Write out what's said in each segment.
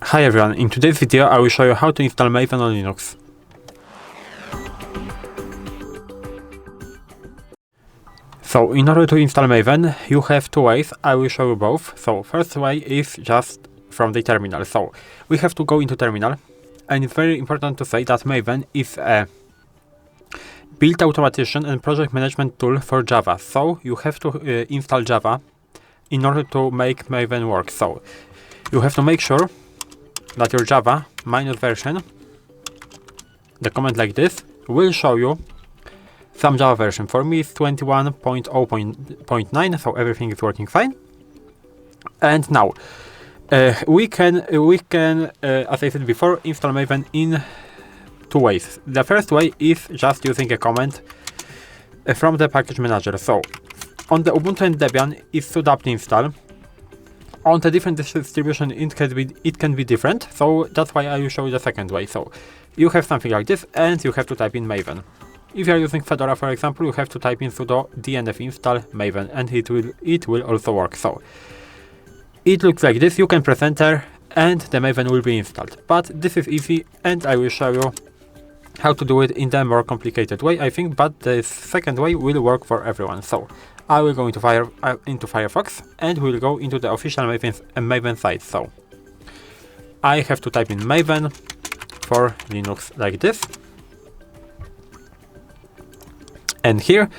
Hi everyone, in today's video I will show you how to install Maven on Linux. So in order to install Maven, you have two ways. I will show you both. So first way is just from the terminal. So we have to go into terminal, and it's very important to say that Maven is a build automation and project management tool for Java. So you have to install Java in order to make Maven work. So you have to make sure that your Java -version, the command like this, will show you some Java version. For me it's 21.0.9, so everything is working fine. And now we can as I said before, install Maven in two ways. The first way is just using a command from the package manager. So on the Ubuntu and Debian is sudo apt install. On the different distribution it can be different, so that's why I will show you the second way. So you have something like this and you have to type in Maven. If you are using Fedora, for example, you have to type in sudo dnf install Maven, and it will also work. So it looks like this. You can press enter and the Maven will be installed. But this is easy and I will show you how to do it in the more complicated way, I think, but the second way will work for everyone. So I will go into Firefox and we'll go into the official Maven site. So I have to type in Maven for Linux like this. And here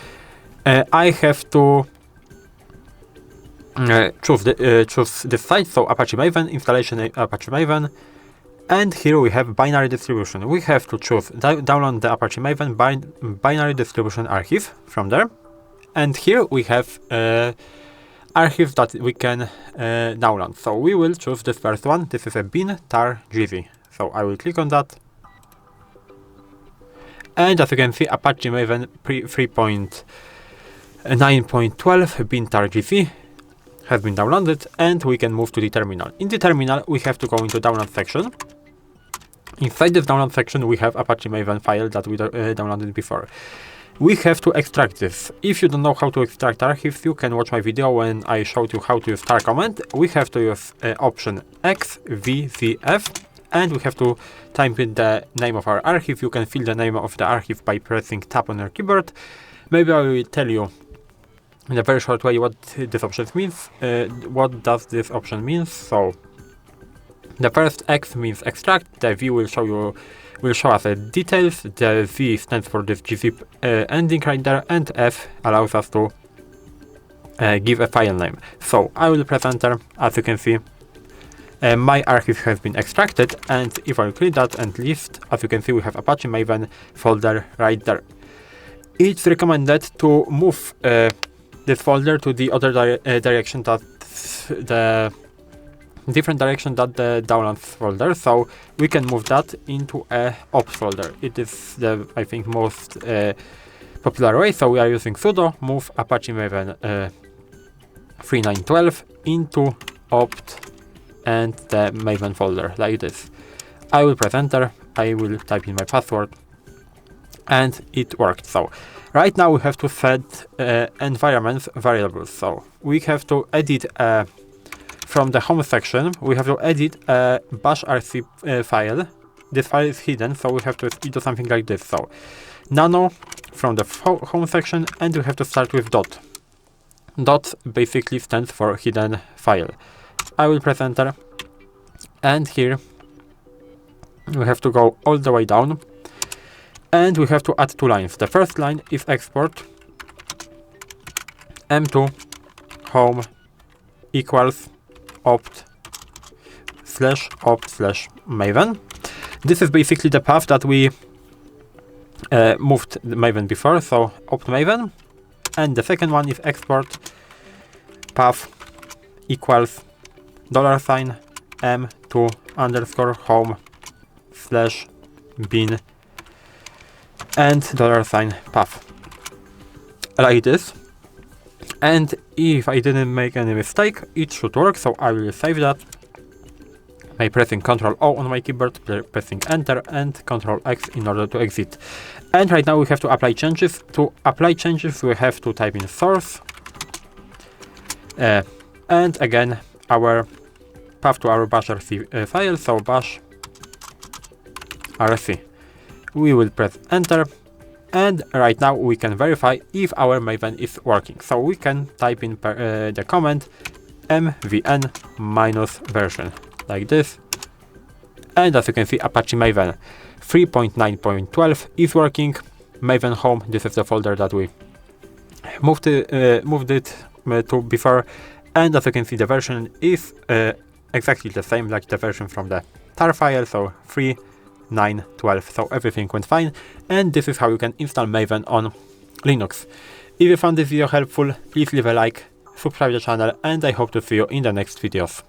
I have to choose this site, so Apache Maven, installation Apache Maven. And here we have binary distribution. We have to choose download the Apache Maven binary distribution archive from there. And here we have archives that we can download. So we will choose this first one. This is a bin tar.gz. So I will click on that. And as you can see, Apache Maven 3.9.12 bin tar.gz has been downloaded, and we can move to the terminal. In the terminal, we have to go into download section. Inside this download section, we have Apache Maven file that we downloaded before. We have to extract this. If you don't know how to extract archives, you can watch my video when I showed you how to use tar command. We have to use option XVZF, and we have to type in the name of our archive. You can fill the name of the archive by pressing tab on your keyboard. Maybe I will tell you in a very short way what this option means. What does this option mean? So the first X means extract, the V will show us details, the Z stands for this gzip ending right there, and F allows us to give a file name. So I will press enter. As you can see, my archive has been extracted, and if I click that and list, as you can see, we have Apache Maven folder right there. It's recommended to move this folder to the other direction, that the different direction that the downloads folder, so we can move that into a ops folder. It is the, I think, most popular way. So we are using sudo move Apache Maven 3912 into opt and the Maven folder like this. I will press enter. I will type in my password, and it worked. So right now we have to set environment variables. So we have to edit from the home section. We have to edit a bashrc file. This file is hidden, so we have to do something like this. So nano from the home section, and we have to start with dot. Dot basically stands for hidden file. I will press enter, and here we have to go all the way down, and we have to add two lines. The first line is export m2 home equals opt /opt /maven. This is basically the path that we moved the Maven before, so opt Maven. And the second one is export path equals $m2 underscore home /bin and $path like this. And if I didn't make any mistake, it should work, so I will save that by pressing Ctrl O on my keyboard, pressing enter, and Ctrl X in order to exit. And right now we have to apply changes. To apply changes, we have to type in source and again our path to our bashrc file, so bashrc. We will press enter, and right now we can verify if our Maven is working. So we can type in the command mvn -version like this, and as you can see, Apache Maven 3.9.12 is working. Maven home, this is the folder that we moved it to before, and as you can see, the version is exactly the same like the version from the tar file, so 3.9.12, so everything went fine, and this is how you can install Maven on Linux. If you found this video helpful, please leave a like, subscribe to the channel, and I hope to see you in the next videos.